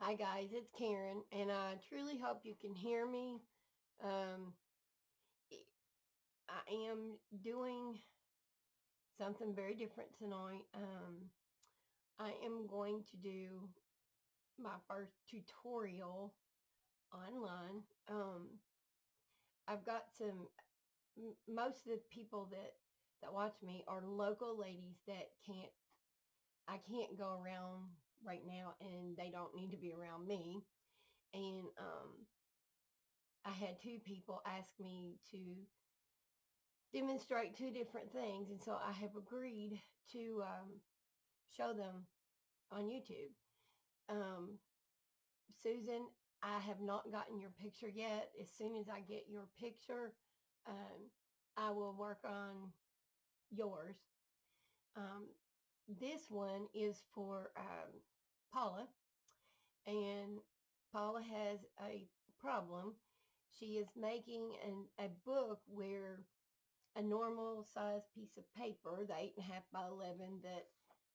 Hi guys, it's Karen, and I truly hope you can hear me. Um, I am doing something very different tonight. I am going to do my first tutorial online. I've got most of the people that watch me are local ladies that I can't go around right now, and they don't need to be around me. And I had two people ask me to demonstrate two different things, and so I have agreed to show them on YouTube. Um, Susan, I have not gotten your picture yet. As soon as I get your picture, um, I will work on yours. Um, this one is for Paula, and Paula has a problem. She is making a book where a normal size piece of paper, the 8.5 by 11 that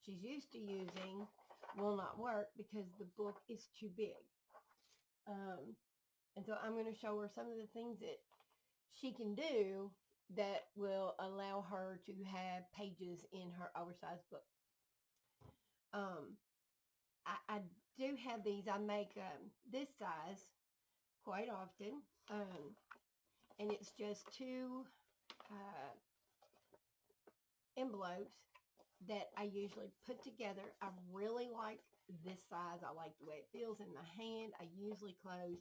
she's used to using, will not work because the book is too big. And so I'm going to show her some of the things that she can do that will allow her to have pages in her oversized book. I do have these. I make this size quite often, and it's just two uh, envelopes that I usually put together. I really like this size. I like the way it feels in my hand. I usually close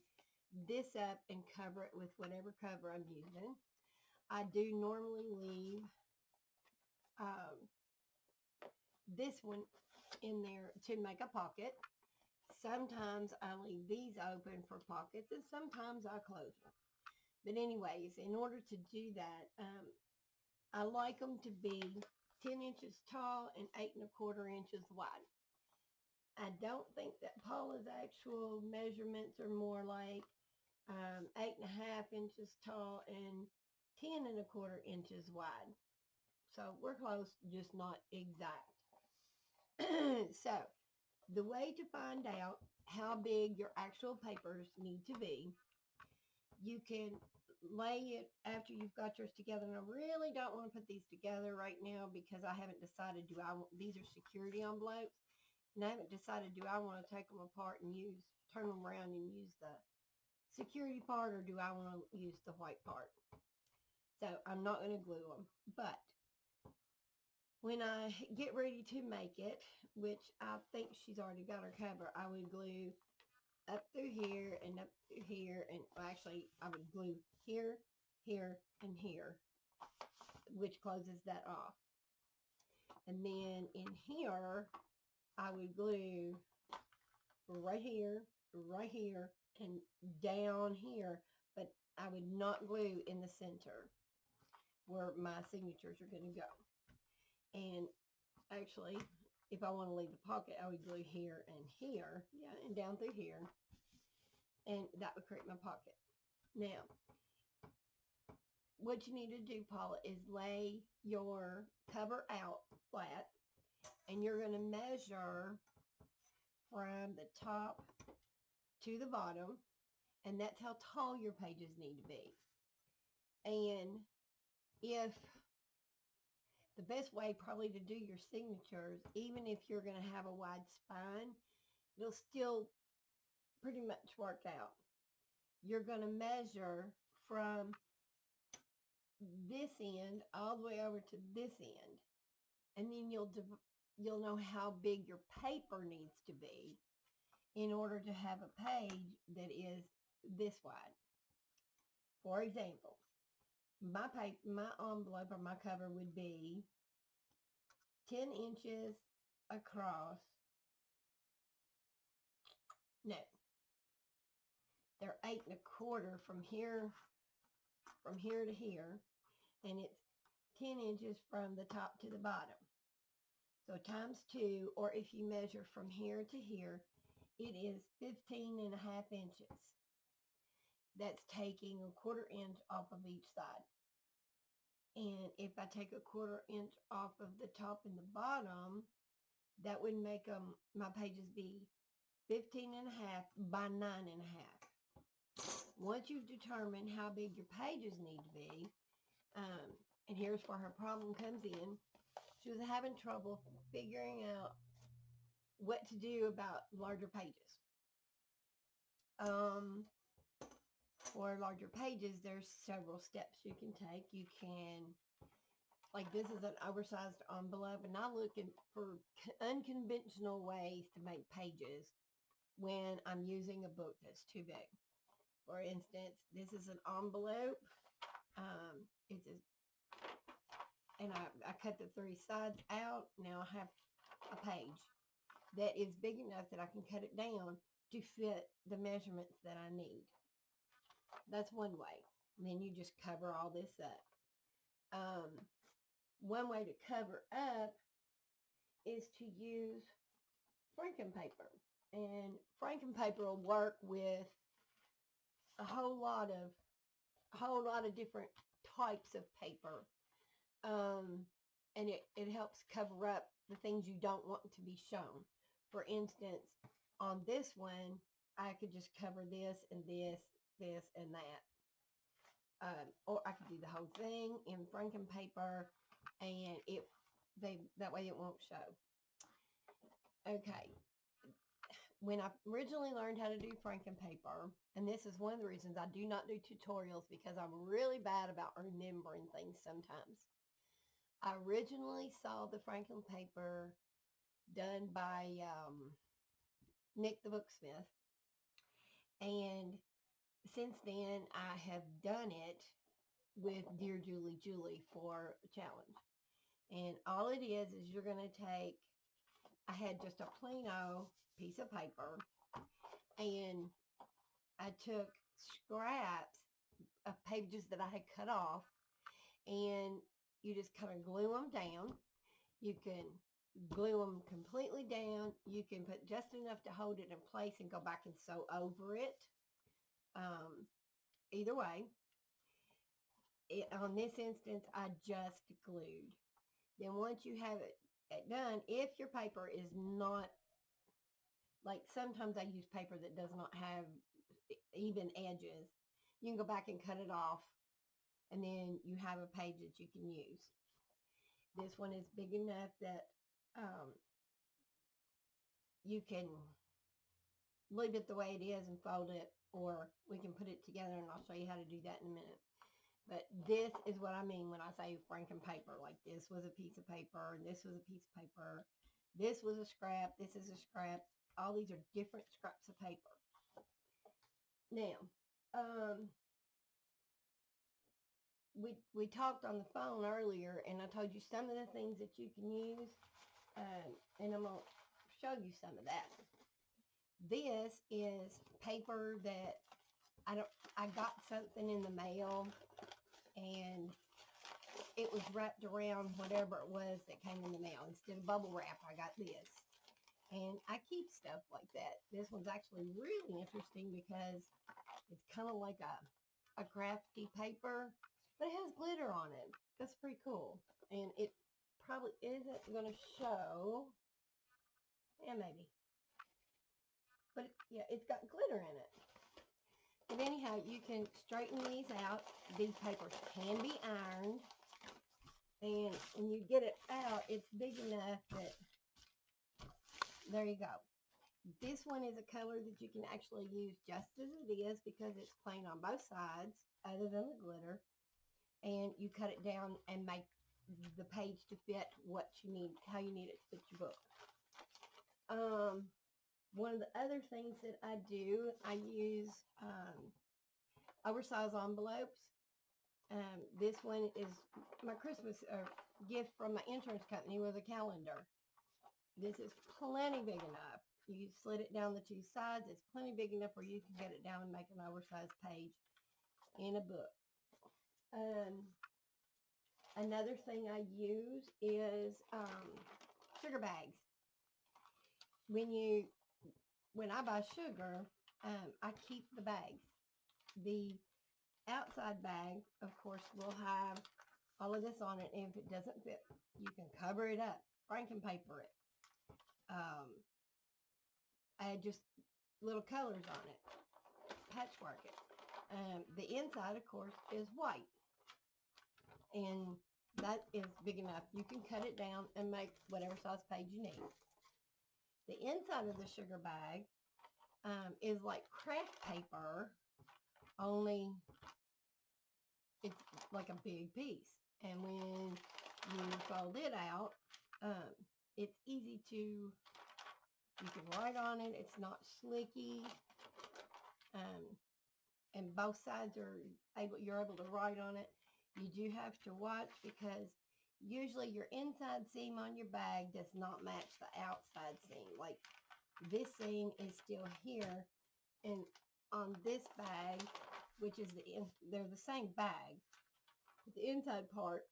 this up and cover it with whatever cover I'm using. I do normally leave um, this one in there to make a pocket. Sometimes I leave these open for pockets, and sometimes I close them. But anyways, in order to do that, I like them to be 10 inches tall and 8.25 inches wide. I don't think that Paula's actual measurements are more like 8.5 inches tall and 10.25 inches wide. So we're close, just not exact. So the way to find out how big your actual papers need to be, you can lay it after you've got yours together. And I really don't want to put these together right now because I haven't decided, these are security envelopes. And I haven't decided, do I want to take them apart and turn them around and use the security part, or do I want to use the white part? So I'm not going to glue them. But when I get ready to make it, which I think she's already got her cover, I would glue up through here and up through here. And actually, I would glue here, here, and here, which closes that off. And then in here, I would glue right here, and down here, but I would not glue in the center where my signatures are going to go. And actually, if I want to leave the pocket, I would glue here and here, yeah, and down through here, and that would create my pocket. Now, what you need to do, Paula, is lay your cover out flat, and you're going to measure from the top to the bottom, and that's how tall your pages need to be. And if the best way probably to do your signatures, even if you're going to have a wide spine, it'll still pretty much work out. You're going to measure from this end all the way over to this end, and then you'll know how big your paper needs to be in order to have a page that is this wide. For example, my envelope or my cover would be 10 inches across. No, they're 8.25 from here to here, and it's 10 inches from the top to the bottom. So times 2, or if you measure from here to here, it is 15.5 inches. That's taking 1/4 inch off of each side. And if I take 1/4 inch off of the top and the bottom, that would make my pages be 15.5 by 9.5. Once you've determined how big your pages need to be, and here's where her problem comes in. She was having trouble figuring out what to do about larger pages. For larger pages, there's several steps you can take. You can, like this is an oversized envelope, and I'm looking for unconventional ways to make pages when I'm using a book that's too big. For instance, this is an envelope. And I cut the 3 sides out. Now I have a page that is big enough that I can cut it down to fit the measurements that I need. That's one way. And then you just cover all this up. One way to cover up is to use Franken paper. And Franken paper will work with a whole lot of different types of paper. And it helps cover up the things you don't want to be shown. For instance, on this one, I could just cover this and this, this and that. Or I could do the whole thing in Franken paper, and that way it won't show. Okay. When I originally learned how to do Franken paper, and this is one of the reasons I do not do tutorials, because I'm really bad about remembering things sometimes. I originally saw the Franken paper done by Nick the Booksmith, and since then I have done it with Dear Julie for a challenge. And all it is you're going to take, I had just a plain old piece of paper, and I took scraps of pages that I had cut off, and you just kind of glue them down. You can glue them completely down. You can put just enough to hold it in place and go back and sew over it. Either way, on this instance, I just glued. Then once you have it done, if your paper is not, like sometimes I use paper that does not have even edges, you can go back and cut it off, and then you have a page that you can use. This one is big enough that you can leave it the way it is and fold it, or we can put it together, and I'll show you how to do that in a minute. But this is what I mean when I say Franken paper. Like this was a piece of paper, and this was a piece of paper. This was a scrap. This is a scrap. All these are different scraps of paper. Now, we talked on the phone earlier, and I told you some of the things that you can use, and I'm going to show you some of that. This is paper that I got something in the mail, and it was wrapped around whatever it was that came in the mail. Instead of bubble wrap, I got this. And I keep stuff like that. This one's actually really interesting because it's kind of like a crafty paper, but it has glitter on it. That's pretty cool. And it probably isn't going to show. Yeah, maybe. But yeah, it's got glitter in it. But anyhow, you can straighten these out. These papers can be ironed. And when you get it out, it's big enough that, there you go. This one is a color that you can actually use just as it is because it's plain on both sides, other than the glitter. And you cut it down and make the page to fit what you need, how you need it to fit your book. One of the other things that I do, I use oversized envelopes. This one is my Christmas gift from my insurance company, was a calendar. This is plenty big enough. You slit it down the 2 sides. It's plenty big enough where you can get it down and make an oversized page in a book. Another thing I use is sugar bags. When I buy sugar, I keep the bags. The outside bag, of course, will have all of this on it, and if it doesn't fit, you can cover it up, Franken paper it. I just little colors on it, patchwork it. The inside, of course, is white, and that is big enough. You can cut it down and make whatever size page you need. The inside of the sugar bag is like craft paper, only it's like a big piece. And when you fold it out, it's easy to, you can write on it. It's not slicky. And both sides you're able to write on it. You do have to watch because usually your inside seam on your bag does not match the outside seam. Like this seam is still here, and on this bag, which is they're the same bag, the inside part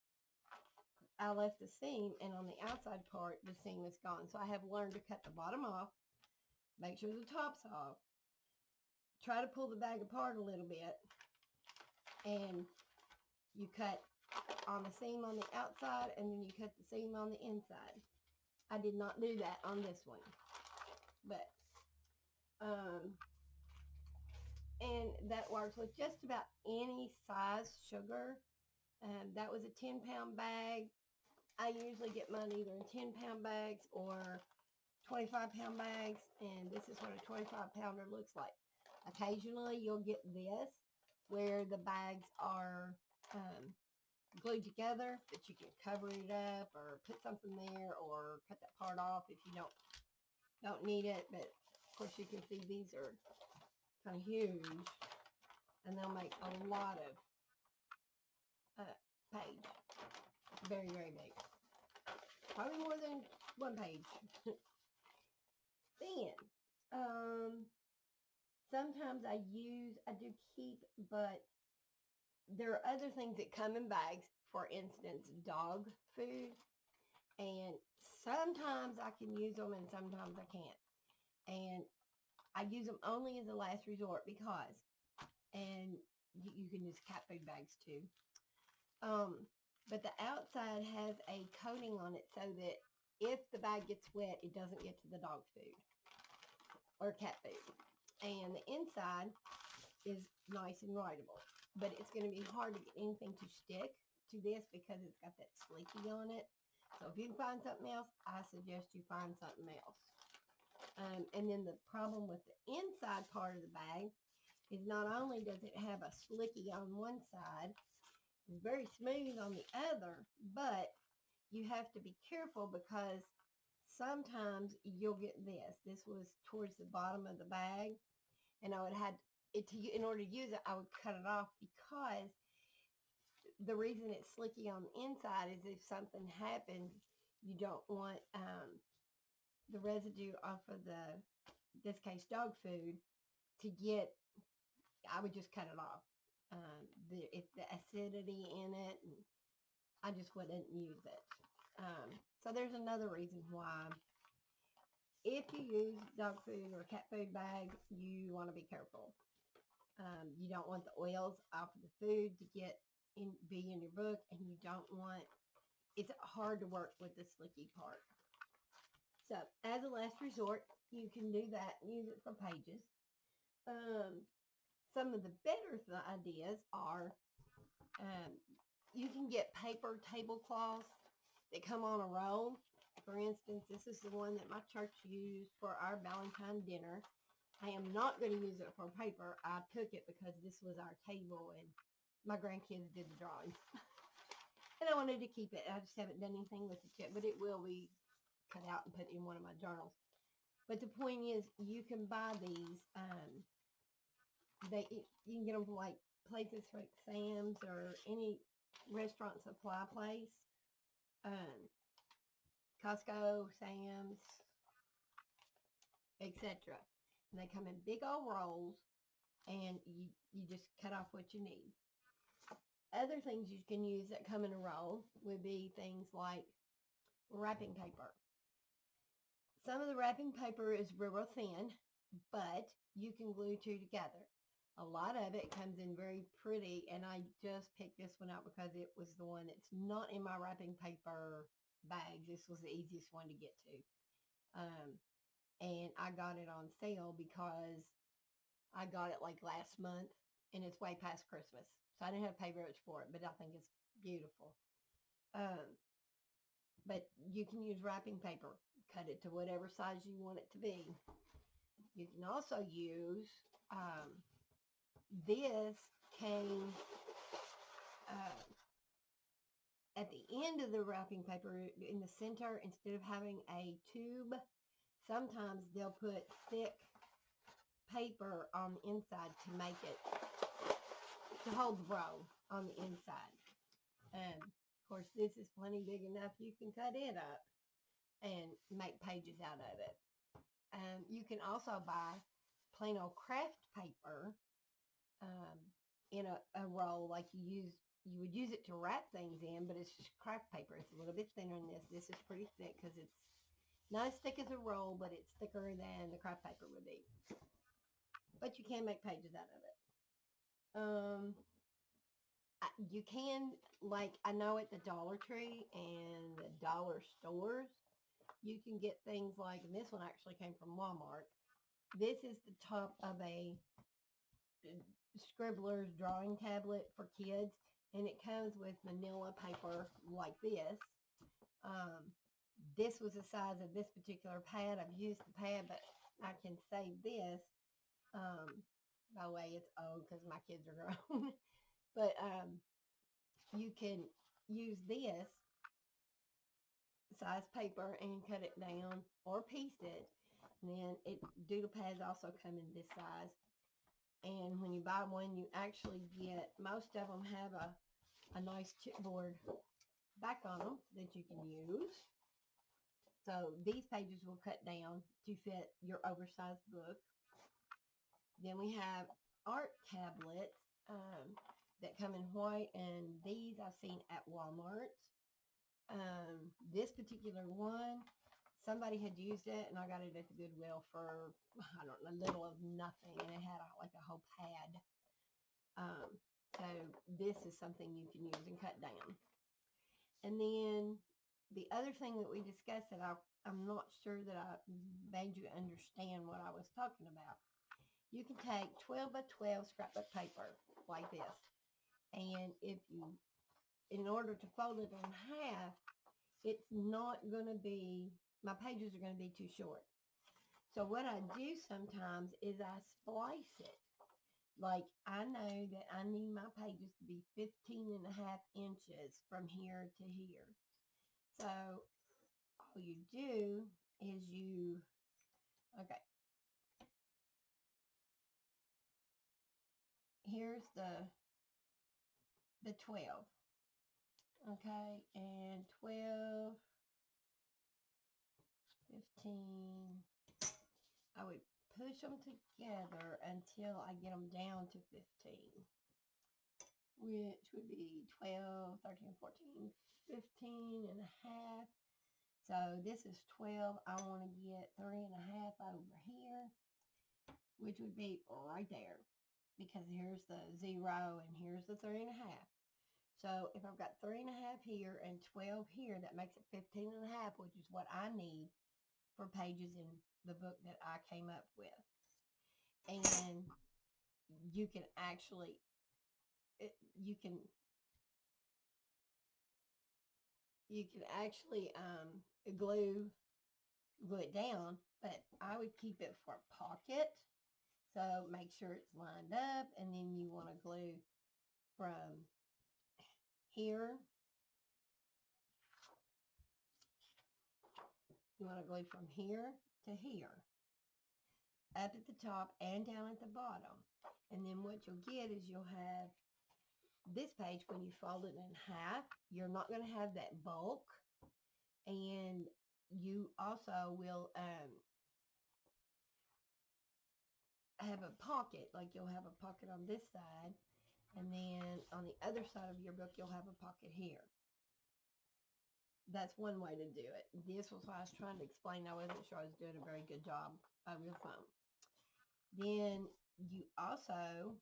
I left the seam, and on the outside part the seam is gone. So I have learned to cut the bottom off, make sure the top's off, try to pull the bag apart a little bit, and you cut on the seam on the outside, and then you cut the seam on the inside. I did not do that on this one, but and that works with just about any size sugar. That was a 10-pound bag. I usually get mine either in 10-pound bags or 25-pound bags, and this is what a 25-pounder looks like. Occasionally you'll get this where the bags are glued together, but you can cover it up or put something there or cut that part off if you don't need it. But of course you can see these are kind of huge, and they'll make a lot of page. Very, very big. Probably more than one page. Then, sometimes I do keep, but there are other things that come in bags. For instance, dog food. And sometimes I can use them and sometimes I can't. And I use them only as a last resort because, and you can use cat food bags too. But the outside has a coating on it so that if the bag gets wet, it doesn't get to the dog food or cat food. And the inside is nice and writable, but it's going to be hard to get anything to stick to this because it's got that slicky on it. So if you can find something else, I suggest you find something else. And then the problem with the inside part of the bag is not only does it have a slicky on one side, it's very smooth on the other, but you have to be careful because sometimes you'll get this. This was towards the bottom of the bag, and I would have it in order to use it, I would cut it off because the reason it's slicky on the inside is if something happens, you don't want the residue off of this case, dog food, to get, I would just cut it off. The acidity in it, and I just wouldn't use it. So there's another reason why if you use dog food or cat food bag, you want to be careful. You don't want the oils off of the food to be in your book, and you don't want, it's hard to work with the slicky part. So as a last resort, you can do that and use it for pages. Some of the better ideas are you can get paper tablecloths that come on a roll. For instance, this is the one that my church used for our Valentine dinner. I am not going to use it for paper. I took it because this was our table and my grandkids did the drawing. And I wanted to keep it. I just haven't done anything with it yet, but it will be cut out and put in one of my journals. But the point is, you can buy these. You can get them from like places like Sam's or any restaurant supply place. Costco, Sam's, etc. And they come in big old rolls, and you just cut off what you need. Other things you can use that come in a roll would be things like wrapping paper. Some of the wrapping paper is real thin, but you can glue two together. A lot of it comes in very pretty, and I just picked this one out because it was the one that's not in my wrapping paper bags. This was the easiest one to get to. and I got it on sale because I got it like last month, and it's way past Christmas. So I didn't have to pay very much for it, but I think it's beautiful. Um, but you can use wrapping paper. Cut it to whatever size you want it to be. You can also use, this came uh, at the end of the wrapping paper in the center. Instead of having a tube, sometimes they'll put thick paper on the inside to make it, to hold the roll on the inside. Of course, this is plenty big enough you can cut it up and make pages out of it. You can also buy plain old craft paper, um, in a roll like you would use it to wrap things in, but it's just craft paper. It's a little bit thinner than this. This is pretty thick because it's not as thick as a roll, but it's thicker than the craft paper would be. But you can make pages out of it. You can, like, I know at the Dollar Tree and the dollar stores, you can get things like, and this one actually came from Walmart. This is the top of a scribbler's drawing tablet for kids, and it comes with manila paper like this. Um, this was the size of this particular pad. I've used the pad, but I can save this. By the way, it's old because my kids are grown. But you can use this size paper and cut it down or piece it. And then doodle pads also come in this size. And when you buy one, you actually get, most of them have a nice chipboard back on them that you can use. So these pages will cut down to fit your oversized book. Then we have art tablets, that come in white, and these I've seen at Walmart. This particular one, somebody had used it, and I got it at the Goodwill for, I don't know, a little of nothing, and it had like a whole pad. So this is something you can use and cut down. And then the other thing that we discussed that I'm not sure that I made you understand what I was talking about. You can take 12 by 12 scrapbook paper like this. And in order to fold it in half, it's not going to be, my pages are going to be too short. So what I do sometimes is I splice it. Like, I know that I need my pages to be 15.5 inches from here to here. So all you do is okay, here's the 12. Okay, and 12, 15, I would push them together until I get them down to 15, which would be 12, 13, 14, 15 and a half. So this is 12. I want to get 3.5 over here, which would be right there, because here's the 0 and here's the 3.5. So if I've got 3.5 here and 12 here, that makes it 15.5, which is what I need for pages in the book that I came up with. And you can actually, glue it down, but I would keep it for a pocket. So make sure it's lined up, and then you want to glue from here. You want to glue from here to here, up at the top and down at the bottom. And then what you'll get is you'll have this page, when you fold it in half, you're not going to have that bulk. And you also will have a pocket, like you'll have a pocket on this side, and then on the other side of your book, you'll have a pocket here. That's one way to do it. This was what I was trying to explain. I wasn't sure I was doing a very good job over the phone. Then you also,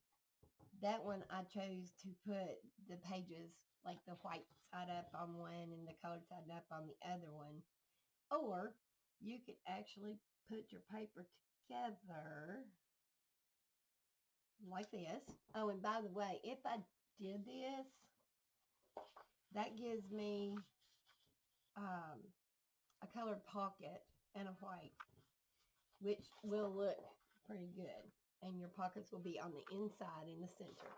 that one I chose to put the pages, like the white side up on one and the colored side up on the other one. Or you could actually put your paper together like this. Oh, and by the way, if I did this, that gives me a colored pocket and a white, which will look pretty good. And your pockets will be on the inside in the center.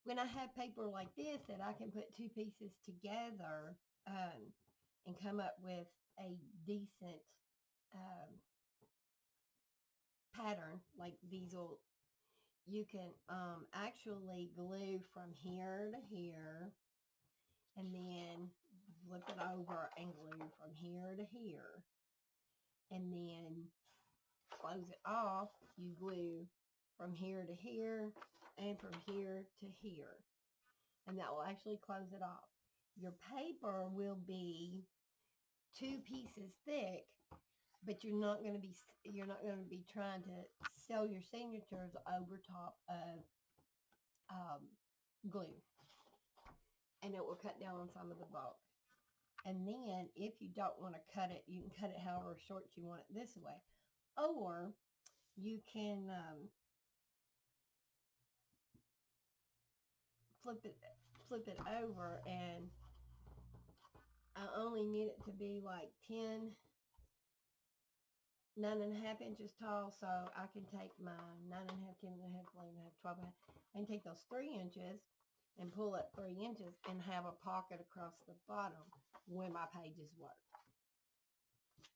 When I have paper like this that I can put two pieces together and come up with a decent pattern, like these will, you can actually glue from here to here and then flip it over and glue from here to here, and then close it off. You glue from here to here and from here to here, and that will actually close it off. Your paper will be two pieces thick, but you're not going to be trying to sew your signatures over top of glue, and it will cut down on some of the bulk. And then if you don't want to cut it, you can cut it however short you want it this way, or you can flip it over, and I only need it to be like 9.5 inches tall, so I can take my 9.5, 10.5, 11.5, 12.5, I can take those 3 inches and pull up 3 inches and have a pocket across the bottom when my pages work.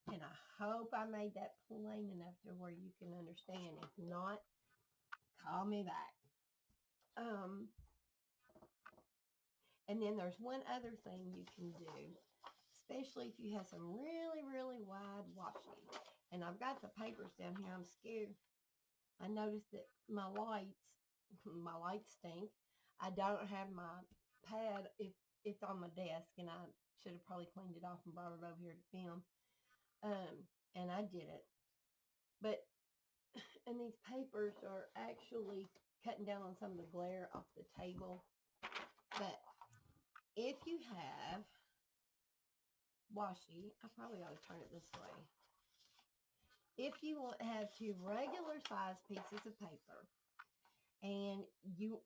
And I hope I made that plain enough to where you can understand. If not, call me back. And then there's one other thing you can do, especially if you have some really, really wide washi. And I've got the papers down here. I'm scared. I noticed that my lights stink. I don't have my pad. It's on my desk, and I should have probably cleaned it off and brought it over here to film. And I did it. But, and these papers are actually cutting down on some of the glare off the table. But if you have washi, I probably ought to turn it this way. If you have two regular size pieces of paper, and you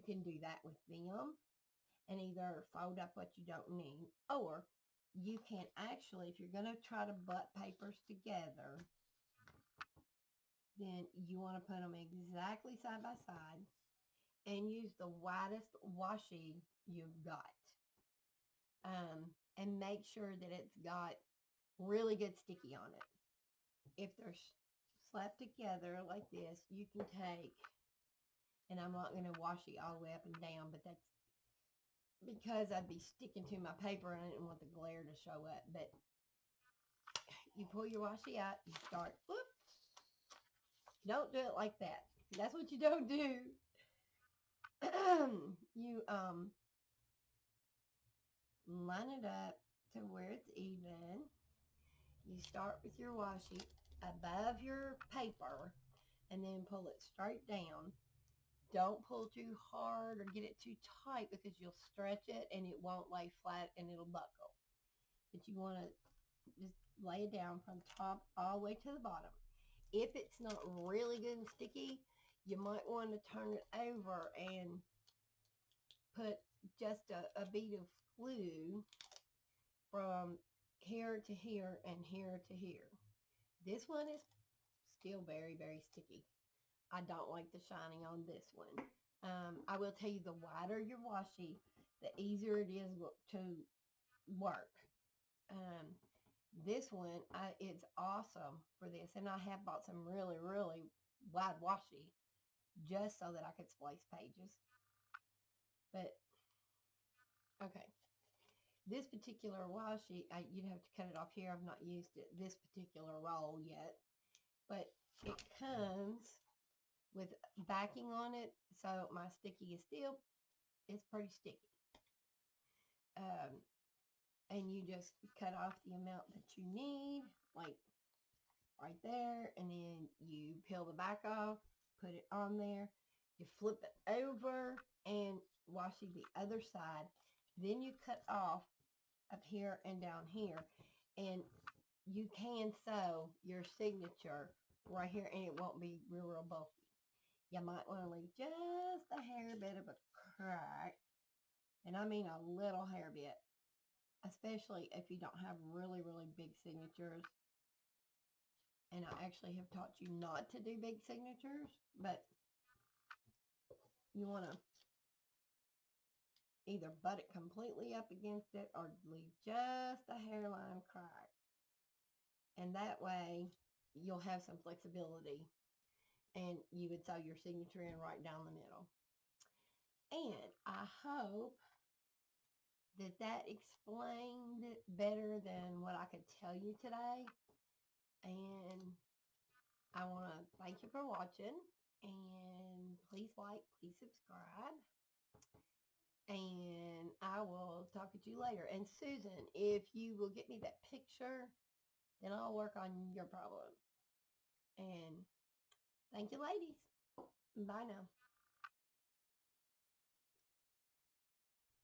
can do that with them and either fold up what you don't need, or you can actually, if you're going to try to butt papers together, then you want to put them exactly side by side and use the widest washi you've got. And make sure that it's got really good sticky on it. If they're slapped together like this, you can take, and I'm not going to washi all the way up and down, but that's because I'd be sticking to my paper and I didn't want the glare to show up. But you pull your washi out, you start, whoop. Don't do it like that. That's what you don't do. You line it up to where it's even. You start with your washi above your paper and then pull it straight down. Don't pull too hard or get it too tight because you'll stretch it and it won't lay flat and it'll buckle. But you want to just lay it down from top all the way to the bottom. If it's not really good and sticky, you might want to turn it over and put just a bead of glue from here to here and here to here. This one is still very, very sticky. I don't like the shining on this one. I will tell you, the wider your washi, the easier it is to work. This one, it's awesome for this. And I have bought some really, really wide washi just so that I could splice pages. But, okay. This particular washi, you'd have to cut it off here. I've not used this particular roll yet. But it comes with backing on it, so my sticky is still, it's pretty sticky. And you just cut off the amount that you need, like right there, and then you peel the back off, put it on there, you flip it over and washi the other side, then you cut off up here and down here. And you can sew your signature right here and it won't be real bulky. You might want to leave just a hair bit of a crack, and I mean a little hair bit, especially if you don't have really, really big signatures. And I actually have taught you not to do big signatures, but you want to either butt it completely up against it or leave just a hairline crack. And that way you'll have some flexibility and you would sew your signature in right down the middle. And I hope that that explained it better than what I could tell you today. And I want to thank you for watching. And please like, please subscribe. And I will talk to you later. And Susan, if you will get me that picture, then I'll work on your problem. And thank you, ladies. Bye now.